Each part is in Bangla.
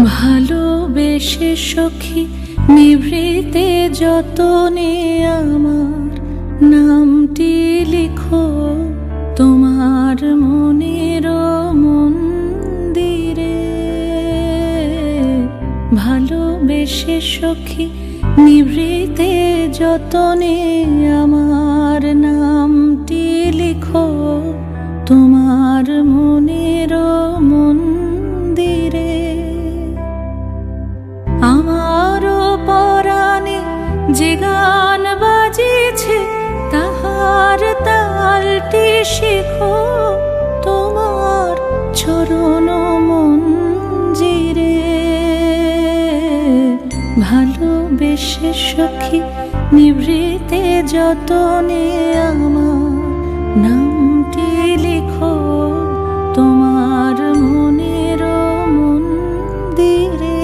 ভালোবেসে সখী নিভৃতে যতনে আমার নামটি লিখো তোমার মনের মন্দিরে। ভালোবেসে সখী নিভৃতে যতনে আমার নামটি লিখো তোমার মনের মন্দিরে। আমারও পরাণে যে গান বাজিছে তাহার তালটি শেখো তোমার চরণ মঞ্জিরে। ভালোবেসে সখী নিভৃতে যতনে আমার নামটি লিখো তোমার মনের মন্দিরে।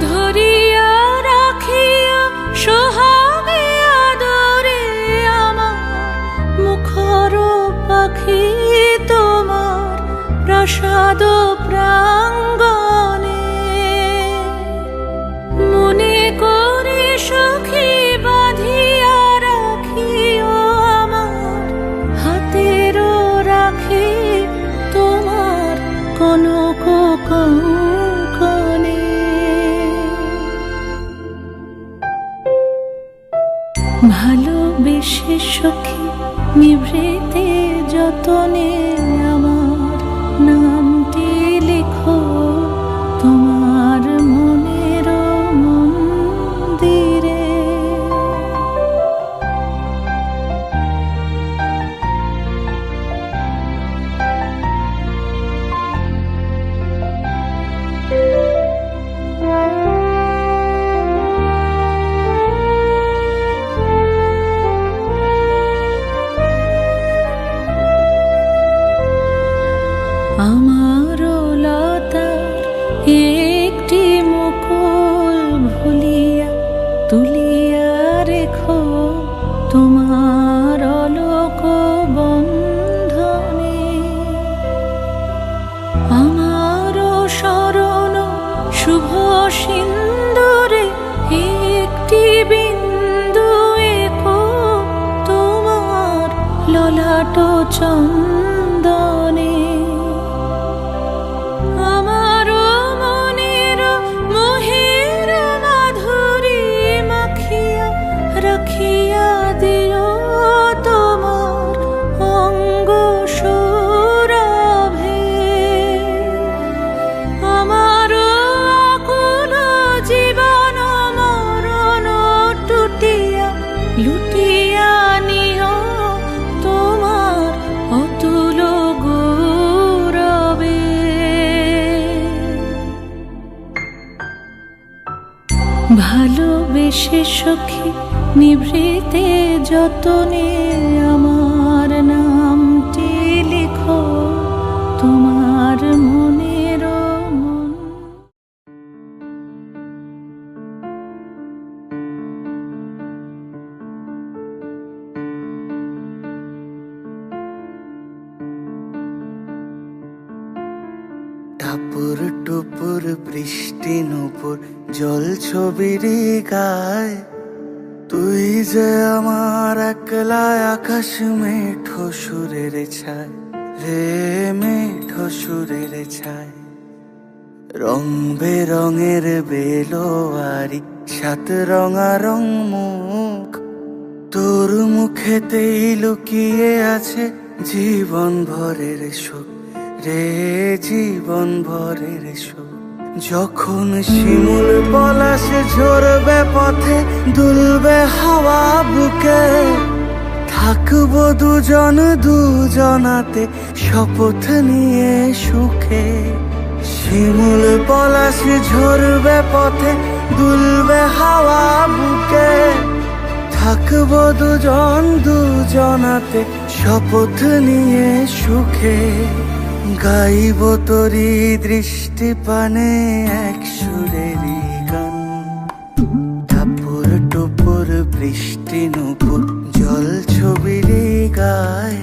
ধরিয়া রাখিয়া সোহাগে আদরে আমার মুখর পাখি তোমার প্রাসাদ প্রাঙ্গণে। মনে করে সখী বাঁধিয়া রাখিও আমার হাতের রাখি তোমার কনক কঙ্কণে। ভালোবেসে সখী নিভৃতে যতনে আমার নামটি লিখো তোমার মনের মন্দিরে। আমারও লতার একটি মুকুল ভুলিয়া তুলিয়া রেখো তোমার অলোক বন্ধনে। আমারও শরণ শুভ সিন্দুরে একটি বিন্দু এঁকো তোমার ললাট চন্দনে। আমারও মনের মোহের মাধুরী মাখিয়া রাখিয়া দিও তোমার অঙ্গ সৌরভে। আমারও আকুল জীবন মরণ টুটিয়া লুটিয়া নিও তোমার অতুল গৌরবে। ভালোবেসে সখী নিভৃতে যতনে আমার নামটি লিখো তোমার মনের মন। টাপুর টুপুর বৃষ্টি নুপুর জল ছবির গায়। তুই যে আমার একলা আকাশ মেঠো সুরের ছায় রে মেঠো সুরের ছায়। রং বেরঙের বেলোয়ারি সাত রঙারং মুখ তোর মুখেতেই লুকিয়ে আছে জীবন ভরের সুখ রে জীবন ভরের সুখ। যখন শিমুল পলাশে ঝরবে পথে দুলবে হাওয়া বুকে থাকবো দুজন দুজনাতে শপথ নিয়ে সুখে। শিমুল পলাশে ঝরবে পথে দুলবে হাওয়া বুকে থাকবো দুজন দুজনাতে শপথ নিয়ে সুখে, গাইব তোরি দৃষ্টি পানে এক সুরেরই গান। টাপুর টুপুর বৃষ্টি নুপুর জল ছবিরই গায়,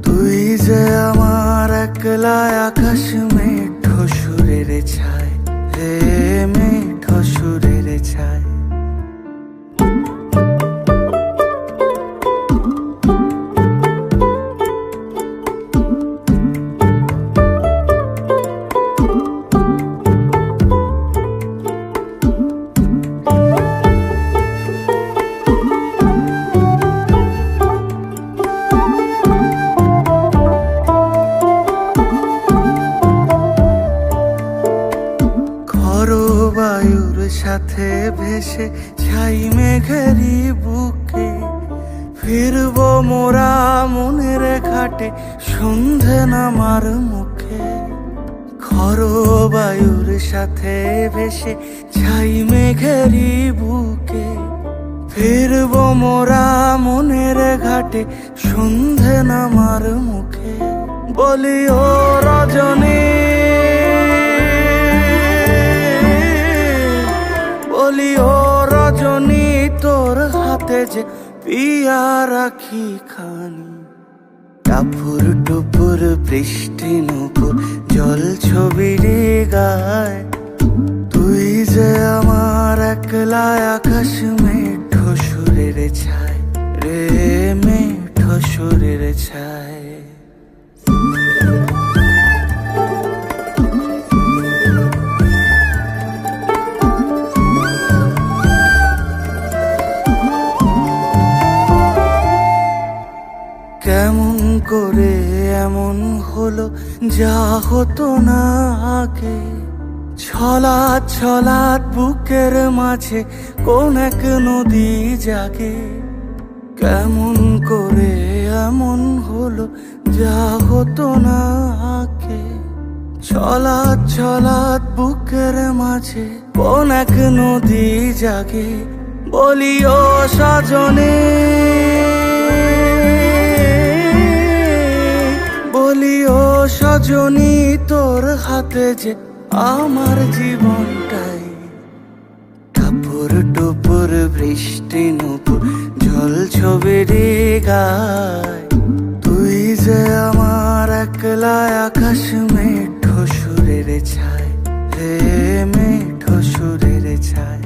তুই যে আমার একলা আকাশ মেঠো সুরের ছায়, হে মেঠো সুরের ছায়। বায়ুর সাথে ভেসে ছাই মেঘেরই বুকে, ফিরবো মোরা মনের ঘাটে সন্ধে নামার মুখে। খর বায়ুর সাথে ভেসে ছাই মেঘেরই বুকে, ফিরবো মোরা মনের ঘাটে সন্ধে নামার মুখে। বলি ও রজনী, বলি ও রজনী, তোর হাতে যে পিয়া রাখি খানি। টাপুর টুপুর বৃষ্টি নুপুর জল ছবিরই গায়, তুই যে আমার একলা আকাশ মেঠো সুরের ছায়, রে মেঠো সুরের ছায়। কেমন করে এমন হলো যা হতো না আগে, ছলাৎ ছলাৎ বুকের মাঝে কোন এক নদী জাগে। কেমন করে এমন হলো যা হতো না আগে, ছলাৎ ছলাৎ বুকের মাঝে কোন এক নদী জাগে। বলি ও সজনে, বলি ও সজনী, তোর হাতে যে আমার জীবনটাই। টাপুর টুপুর বৃষ্টি নুপুর জল ছবিরই গায়, তুই যে আমার একলা আকাশ মেঠো সুরের ছায়, হে মেঠো সুরের ছায়।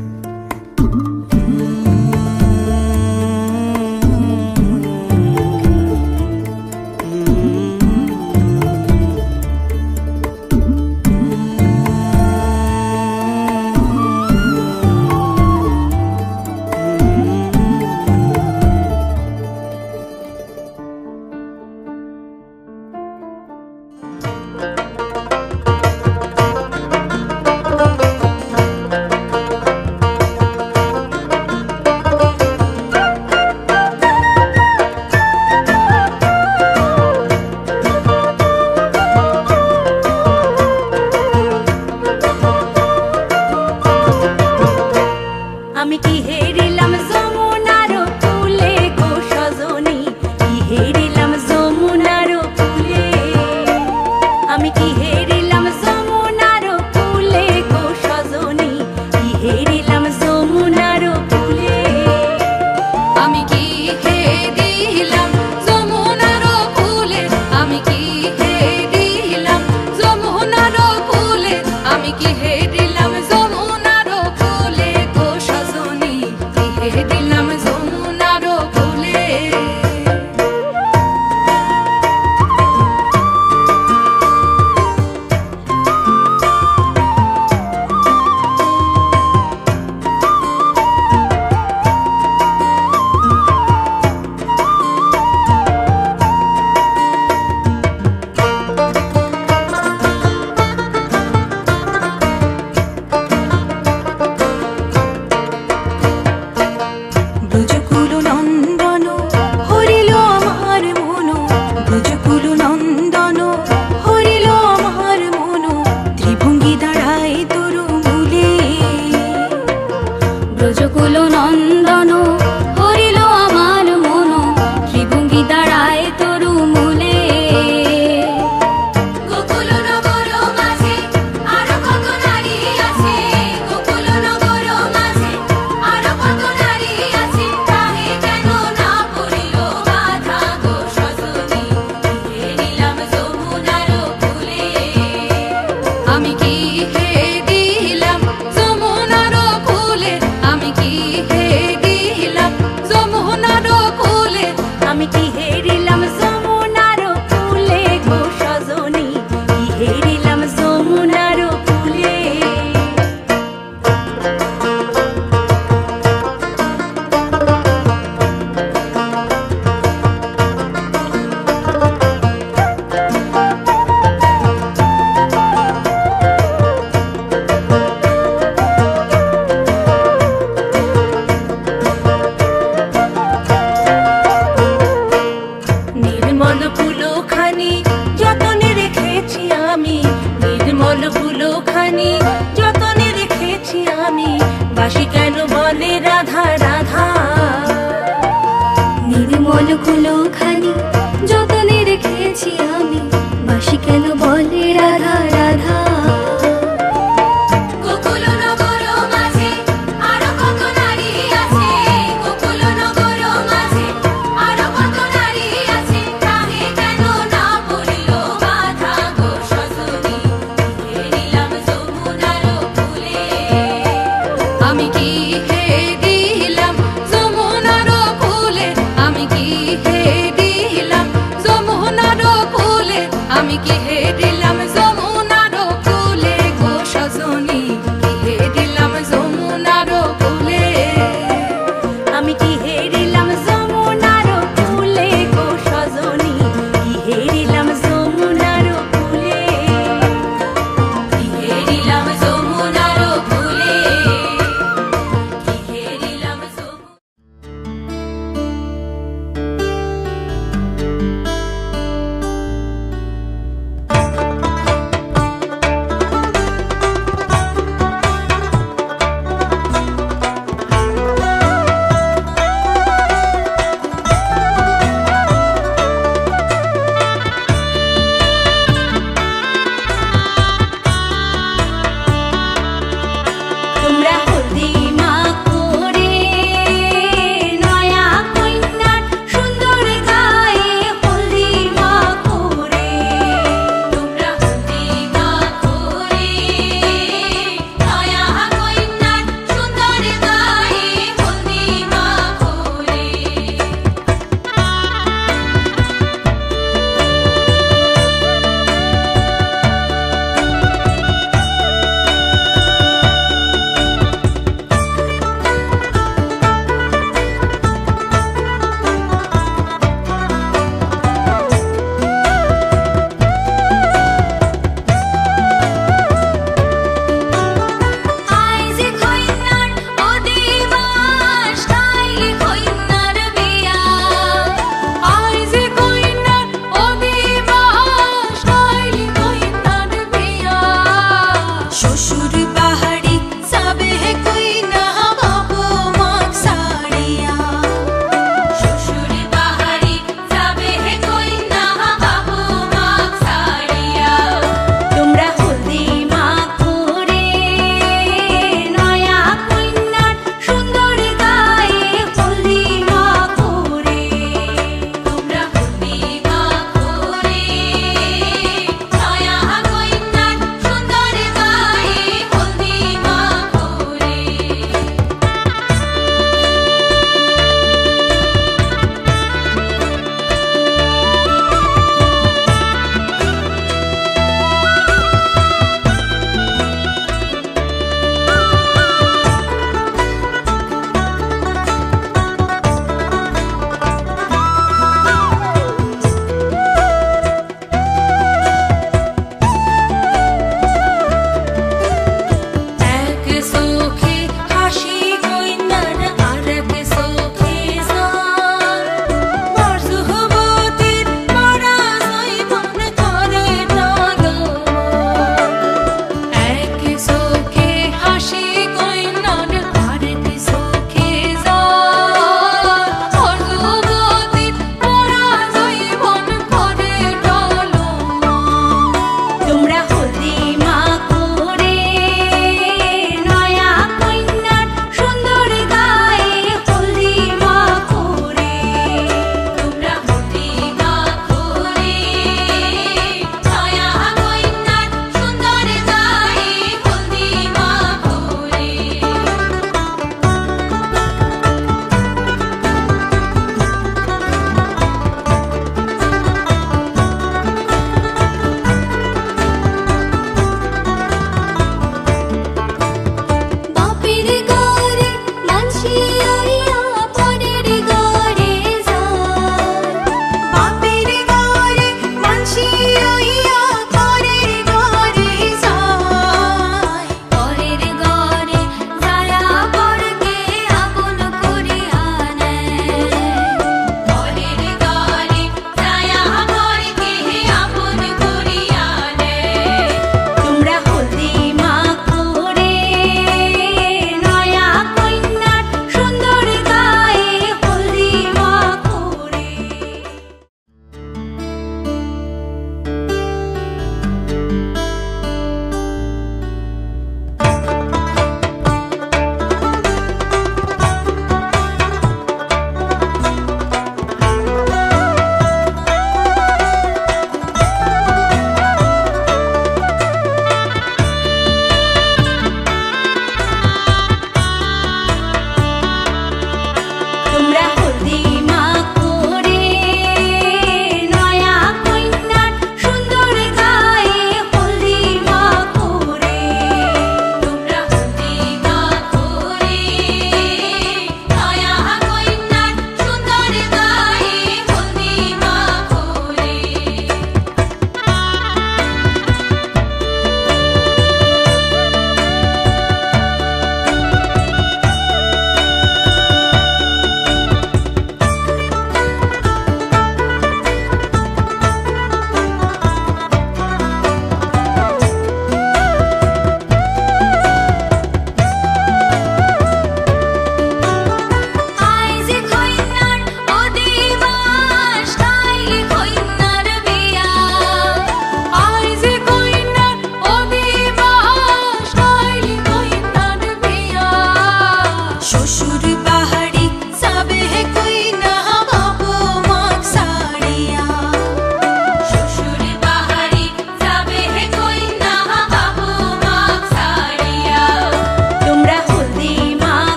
পলকগুলো খানি যতনে রেখেছি আমি, বাসি কেন বলে রাধা রাধা। আমি কি হে দিলাম যমুনার ফুলে, আমি কি হে দিলাম যমুনার ফুলে, আমি কি হে দিলাম যমুনার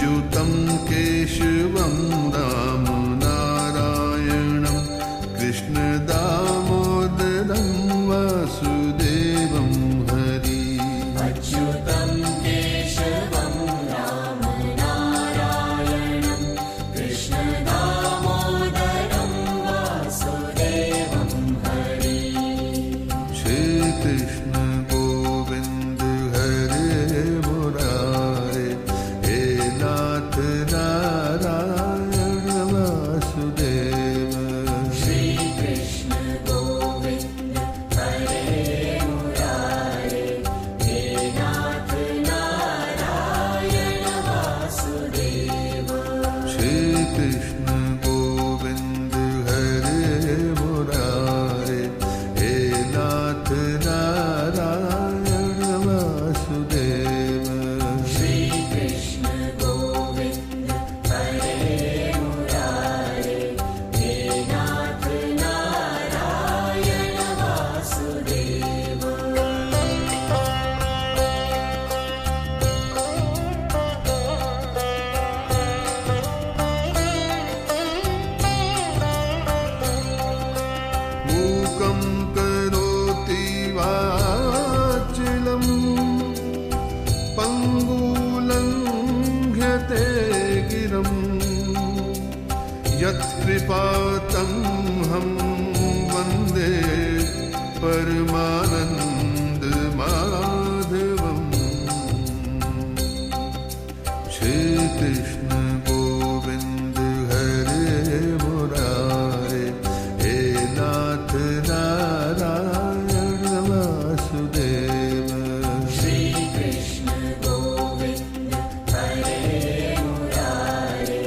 अच्युतं केशवं राम नारायणं कृष्ण दामोदरं वासुदेवं हरि अच्युतं केशवं राम नारायणं कृष्ण दामोदरं वासुदेवं हरि श्री कृष्ण गोविंद हरे मुरारे हे नाथ नारायण वासुदेव श्री कृष्ण गोविंद हरे मुरारे हे नाथ नारायण वासुदेव श्री कृष्ण गोविंद हरे मुरारे हे नाथ नारायण वासुदेव श्री कृष्ण गोविंद हरे मुरारे हे नाथ नारायण वासुदेव मूकं करोति वाचिलं पङ्गुलङ्घ्यते गिरं यत्कृपातमहं वन्दे परमानन्दमाधवम् श्रीकृष्ण गोविंद हरे मुरारे हे नाथ नारायण वासुदेव श्री कृष्ण गोविंद हरे मुरारे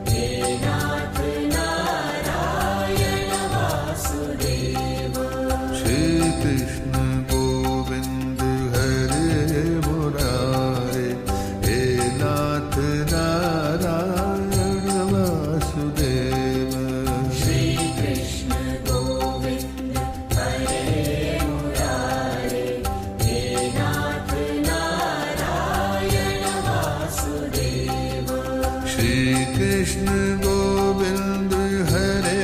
हे नाथ नारायण वासुदेव श्रीकृष्ण गोविंद हरे मुरारे हे नाथ नारायण वासुदेव श्री कृष्ण गोविंद हरे मुरारे हे नाथ नारायण वासुदेव श्री कृष्ण गोविंद हरे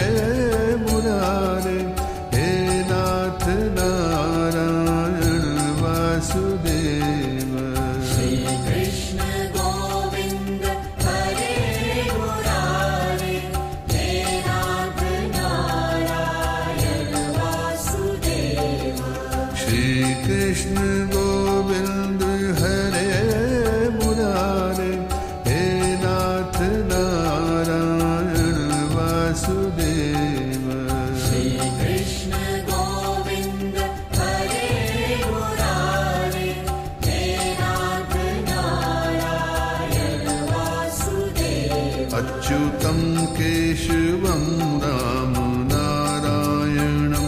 मुरारे हे नाथ नारायण वासुदेव श्री कृष्ण गोविंद हरे मुरारे हे नाथ नारायण वासुदेव श्री कृष्ण गोविंद हरे मुरारे हे नाथ नारायण वासुदेव श्री कृष्ण गोविंद हरे मुरारे हे नाथ नारायण वासुदेव अच्युतं केशवं राम नारायणं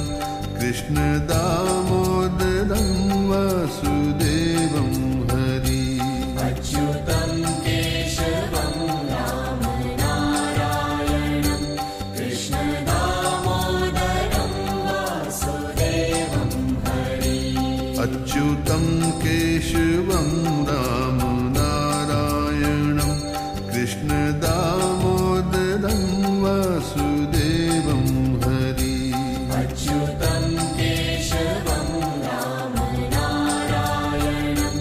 कृष्ण दामोदरं वासुदेवं हरि अच्युतं केशवं राम नारायणं कृष्ण दामोदरं वासुदेवं हरि अच्युतं केशवं राम नारायणं कृष्ण दामोदरं वासुदेवं हरि अच्युतं केशवं राम नारायणं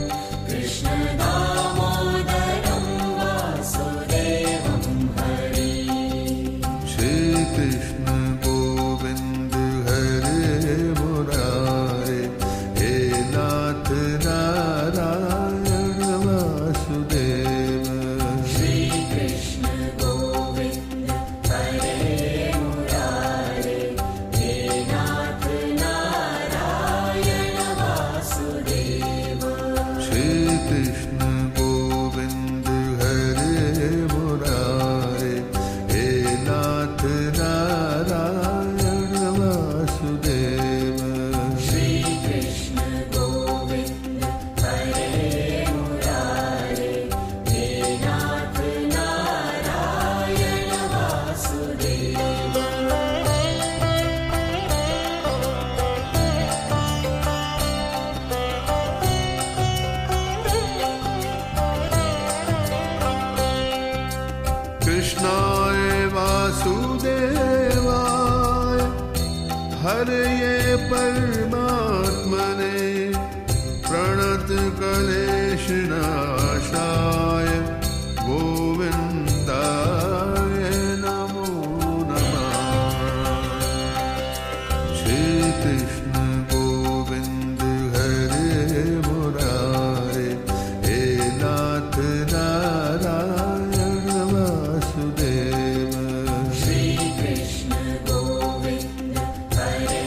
कृष्ण दामोदरं वासुदेवं हरि श्रीकृष्ण गोविंद हरे मुरारे हे नाथ नारायण हरये परमात्मने प्रणत क्लेशनाशाय गोविन्दाय नमो नमः। श्री कृष्ण गोविंद हरे मुरारे, हे नाथ नारायण वासुदेव। श्री कृष्ण गोविंद हरे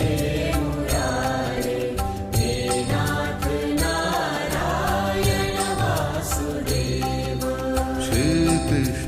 मुरारे, हे नाथ नारायण वासुदेव। श्री कृष्ण